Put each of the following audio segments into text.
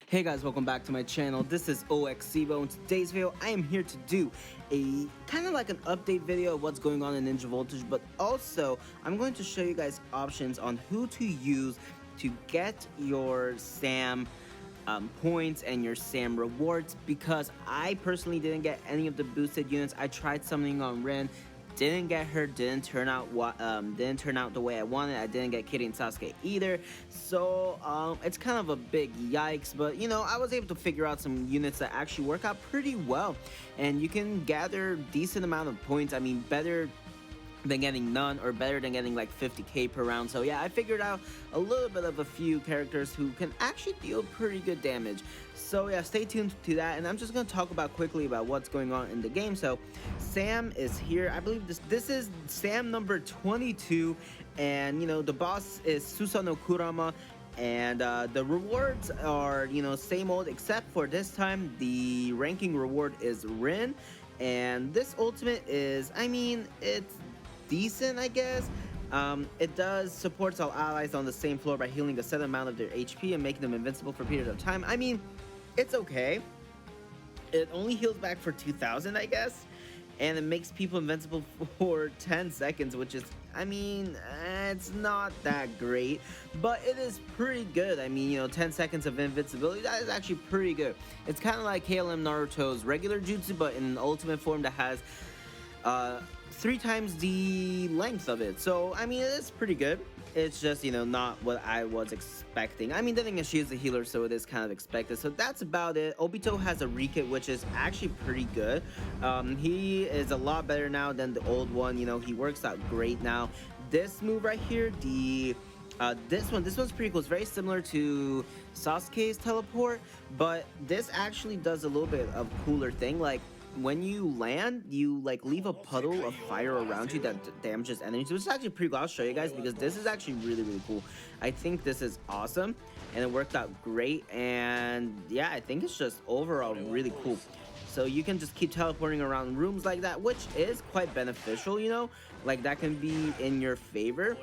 Hey guys, welcome back to my channel. This is oXevo. In today's video, I am here to do a kind of like an update video of what's going on in Ninja Voltage, but also I'm going to show you guys options on who to use to get your SAM points and your SAM rewards, because I personally didn't get any of the boosted units. I tried summoning on Rin, didn't get her, didn't turn out the way I wanted. I didn't get Kitty and Sasuke either, so it's kind of a big yikes. But you know, I was able to figure out some units that actually work out pretty well, and you can gather decent amount of points. I mean, better than getting none, or better than getting like 50k per round. So yeah, I figured out a little bit of a few characters who can actually deal pretty good damage. So yeah, stay tuned to that, and I'm just going to talk about quickly about what's going on in the game. So Sam is here. I believe this is Sam number 22, and you know, the boss is Susano Kurama. And the rewards are, you know, same old, except for this time the ranking reward is Rin, and this ultimate is, I mean, it's decent, I guess. It does supports all allies on the same floor by healing a set amount of their HP and making them invincible for a period of time. I mean, it's okay. It only heals back for 2,000, I guess, and it makes people invincible for 10 seconds, which is, I mean, it's not that great, but it is pretty good. I mean, you know, 10 seconds of invincibility, that is actually pretty good. It's kind of like KLM Naruto's regular jutsu, but in an ultimate form that has 3 times the length of it. So I mean, it is pretty good. It's just, you know, not what I was expecting. I mean, then again, she is a healer, so it is kind of expected. So that's about it. Obito has a rekit, which is actually pretty good. He is a lot better now than the old one. You know, he works out great now. This move right here, this one's pretty cool. It's very similar to Sasuke's teleport, but this actually does a little bit of cooler thing. Like, when you land, you like leave a puddle of fire around you that damages enemies, which is actually pretty cool. I'll show you guys, because this is actually really cool. I think this is awesome, and it worked out great. And yeah, I think it's just overall really cool. So you can just keep teleporting around rooms like that, which is quite beneficial, you know, like that can be in your favor.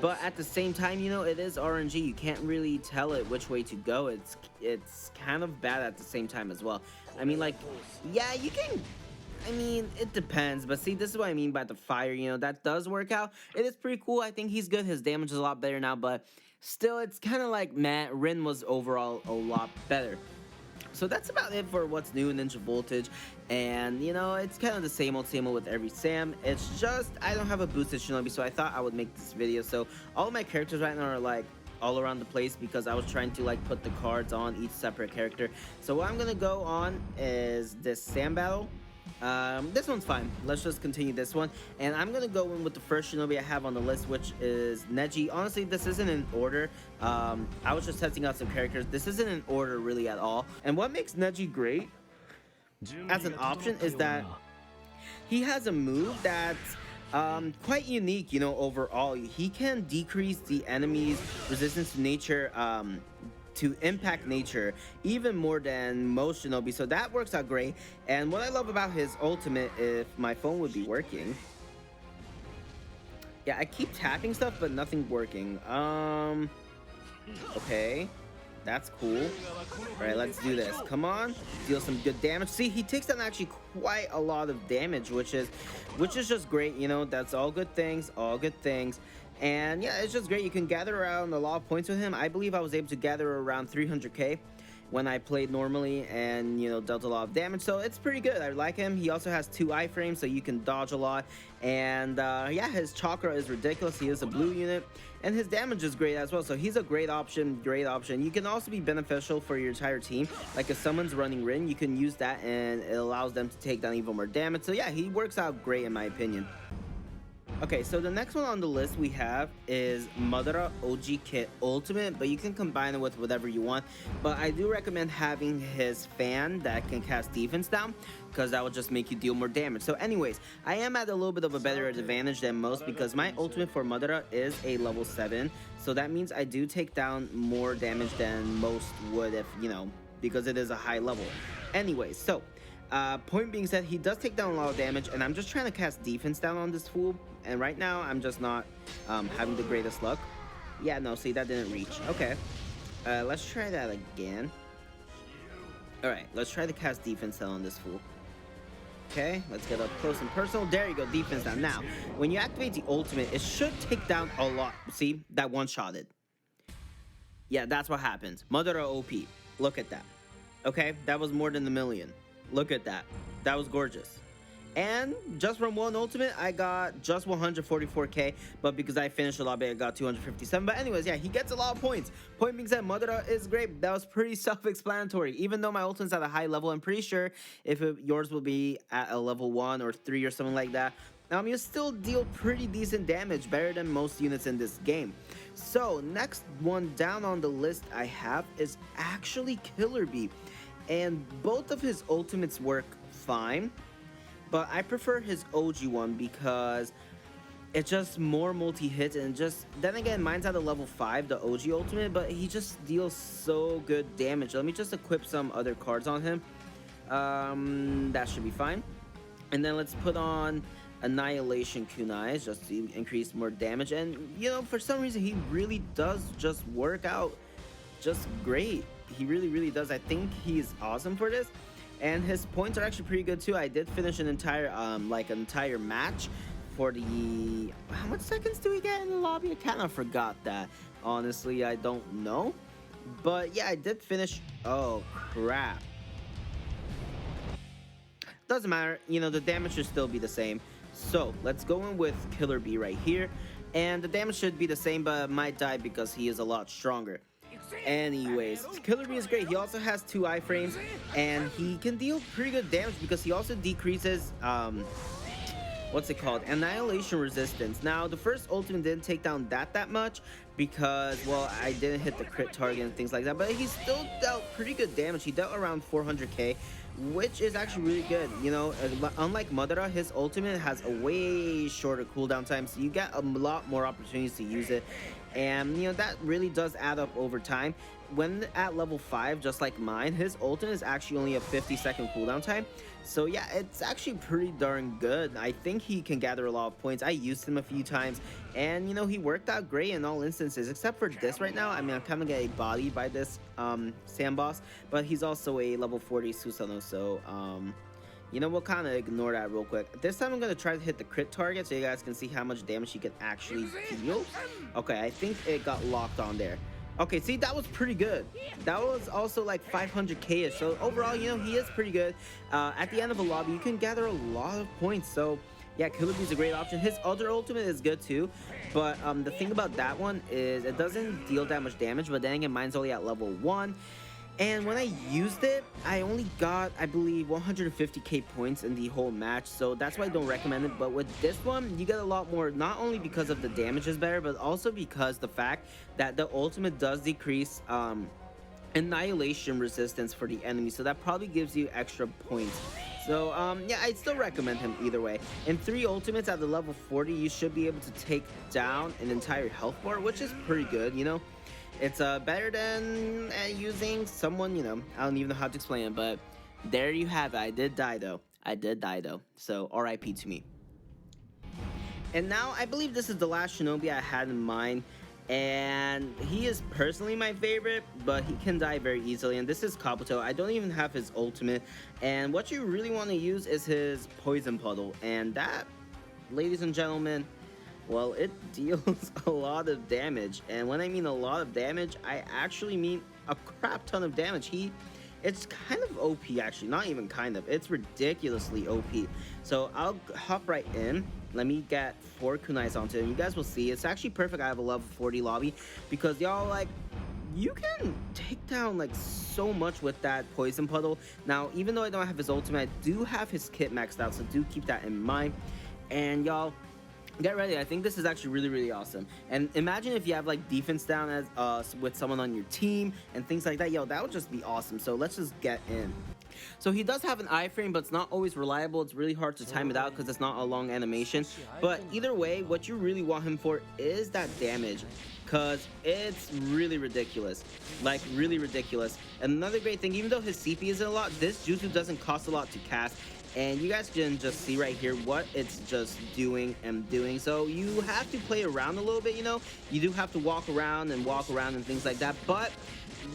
But at the same time, you know, it is RNG. You can't really tell it which way to go. It's kind of bad at the same time as well. I mean, like, yeah, you can, I mean, it depends. But see, this is what I mean by the fire, you know, that does work out. It is pretty cool. I think he's good. His damage is a lot better now, but still, it's kind of like, man, Rin was overall a lot better. So that's about it for what's new in Ninja Voltage, and you know, it's kind of the same old with every SAM. It's just, I don't have a boosted Shinobi, so I thought I would make this video. So all of my characters right now are like all around the place, because I was trying to like put the cards on each separate character. So what I'm gonna go on is this SAM battle. This one's fine. Let's just continue this one, and I'm gonna go in with the first Shinobi I have on the list, which is Neji. Honestly, this isn't in order. I was just testing out some characters. This isn't in order really at all. And what makes Neji great as an option is that he has a move that's quite unique, you know. Overall, he can decrease the enemy's resistance to nature, to impact nature, even more than most Shinobi, so that works out great. And what I love about his ultimate, if my phone would be working, yeah, I keep tapping stuff but nothing working. Okay, that's cool. All right, let's do this. Come on, deal some good damage. See, he takes down actually quite a lot of damage, which is just great, you know. That's all good things, and yeah, it's just great. You can gather around a lot of points with him. I believe I was able to gather around 300k when I played normally, and you know, dealt a lot of damage, so it's pretty good. I like him. He also has 2 iframes, so you can dodge a lot, and yeah, his chakra is ridiculous. He is a blue unit, and his damage is great as well, so he's a great option. You can also be beneficial for your entire team. Like if someone's running Rin, you can use that, and it allows them to take down even more damage. So yeah, he works out great in my opinion. Okay, so the next one on the list we have is Madara OG Kit Ultimate, but you can combine it with whatever you want. But I do recommend having his fan that can cast defense down, because that will just make you deal more damage. So anyways, I am at a little bit of a better advantage than most, because my ultimate for Madara is a level 7. So that means I do take down more damage than most would, if, you know, because it is a high level. Anyways, so point being said, he does take down a lot of damage, and I'm just trying to cast defense down on this fool, and right now I'm just not having the greatest luck. Yeah, no, see, that didn't reach. Okay, let's try that again. Alright, let's try to cast defense down on this fool. Okay, let's get up close and personal. There you go, defense down. Now, when you activate the ultimate, it should take down a lot. See, that one-shotted. Yeah, that's what happens. Madara OP. Look at that. Okay, that was more than a million. Look at that. That was gorgeous. And just from one ultimate, I got just 144k, but because I finished the lobby, I got 257. But anyways, yeah, he gets a lot of points. Point being said, Madara is great. That was pretty self-explanatory. Even though my ultimate's at a high level, I'm pretty sure if yours will be at a level 1 or 3 or something like that, you still deal pretty decent damage, better than most units in this game. So, next one down on the list I have is actually Killer Bee. And both of his ultimates work fine. But I prefer his OG one because it's just more multi-hits, and just then again, mine's at a level 5, the OG ultimate, but he just deals so good damage. Let me just equip some other cards on him. That should be fine. And then let's put on Annihilation Kunais just to increase more damage. And you know, for some reason, he really does just work out just great. He really does. I think he's awesome for this. And his points are actually pretty good too. I did finish an entire entire match for the, how much seconds do we get in the lobby? I kind of forgot that. Honestly, I don't know. But yeah, I did finish. Oh crap. Doesn't matter, you know, the damage should still be the same. So let's go in with Killer Bee right here. And the damage should be the same, but might die because he is a lot stronger. Anyways, Killer Bee is great. He also has 2 iframes, and he can deal pretty good damage because he also decreases what's it called, annihilation resistance. Now the first ultimate didn't take down that much because, well, I didn't hit the crit target and things like that, but he still dealt pretty good damage. He dealt around 400k, which is actually really good. You know, unlike Madara, his ultimate has a way shorter cooldown time, so you get a lot more opportunities to use it. And, you know, that really does add up over time. When at level 5, just like mine, his ultimate is actually only a 50-second cooldown time. So, yeah, it's actually pretty darn good. I think he can gather a lot of points. I used him a few times, and, you know, he worked out great in all instances, except for this right now. I mean, I'm kind of getting bodied by this Sand Boss, but he's also a level 40 Susanoo, so, you know, we'll kind of ignore that real quick. This time I'm going to try to hit the crit target so you guys can see how much damage he can actually deal. Okay, I think it got locked on there. Okay, see, that was pretty good. That was also like 500k-ish. So overall, you know, he is pretty good. At the end of a lobby, you can gather a lot of points. So yeah, Killer Bee is a great option. His other ultimate is good too. But the thing about that one is it doesn't deal that much damage. But then again, mine's only at level 1. And when I used it, I only got, I believe, 150k points in the whole match, so that's why I don't recommend it. But with this one, you get a lot more, not only because of the damage is better, but also because the fact that the ultimate does decrease annihilation resistance for the enemy, so that probably gives you extra points. So yeah, I'd still recommend him either way. In 3 ultimates at the level 40, you should be able to take down an entire health bar, which is pretty good, you know. It's better than using someone, you know, I don't even know how to explain it, but there you have it. I did die though. So RIP to me. And now I believe this is the last shinobi I had in mind, and he is personally my favorite, but he can die very easily, and this is Kabuto. I don't even have his ultimate, and what you really want to use is his poison puddle, and that, ladies and gentlemen, well, it deals a lot of damage. And when I mean a lot of damage, I actually mean a crap ton of damage. It's kind of OP, actually. Not even kind of. It's ridiculously OP. So I'll hop right in. Let me get 4 kunais onto it. And you guys will see. It's actually perfect. I have a level 40 lobby because y'all, like, you can take down, like, so much with that poison puddle. Now, even though I don't have his ultimate, I do have his kit maxed out. So do keep that in mind. And y'all, get ready. I think this is actually really awesome. And imagine if you have like defense down as with someone on your team and things like that. Yo, that would just be awesome. So let's just get in. So he does have an iframe, but it's not always reliable. It's really hard to time it out because it's not a long animation. But either way, what you really want him for is that damage, because it's really ridiculous. Like, really ridiculous. And another great thing, even though his CP isn't a lot, this jutsu doesn't cost a lot to cast. and you guys can just see right here what it's just doing and doing. So you have to play around a little bit, you know. You do have to walk around and things like that, but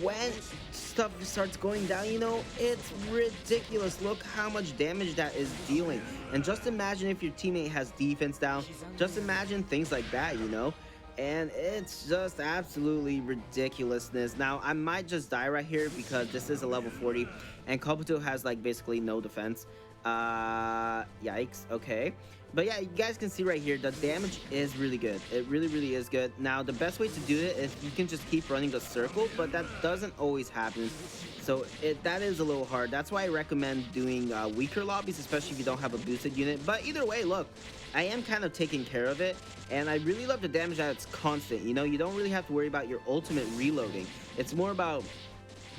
when stuff starts going down, you know, it's ridiculous. Look how much damage that is dealing. And just imagine if your teammate has defense down. Just imagine things like that, you know. And it's just absolutely ridiculousness. Now, I might just die right here because this is a level 40 and Kabuto has like basically no defense. Yikes. Okay. But yeah, you guys can see right here, the damage is really good. It really is good. Now, the best way to do it is you can just keep running the circle, but that doesn't always happen. So that is a little hard. That's why I recommend doing weaker lobbies, especially if you don't have a boosted unit. But either way, look, I am kind of taking care of it, and I really love the damage that it's constant. You know, you don't really have to worry about your ultimate reloading. It's more about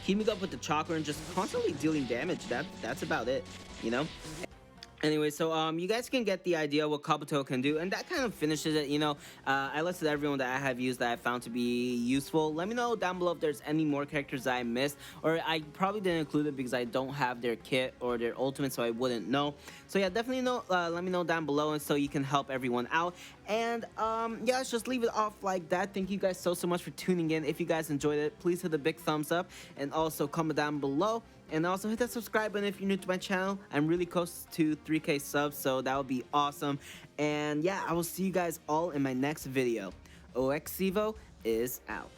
keeping up with the chakra and just constantly dealing damage. That's about it, you know. Anyway, so you guys can get the idea what Kabuto can do, and that kind of finishes it, you know. I listed everyone that I have used that I found to be useful. Let me know down below if there's any more characters that I missed, or I probably didn't include it because I don't have their kit or their ultimate, so I wouldn't know. So yeah, definitely let me know down below, and so you can help everyone out. And yeah, let's just leave it off like that. Thank you guys so much for tuning in. If you guys enjoyed it, please hit the big thumbs up, and also comment down below. And also hit that subscribe button if you're new to my channel. I'm really close to 3K subs, so that would be awesome. And yeah, I will see you guys all in my next video. oXevo is out.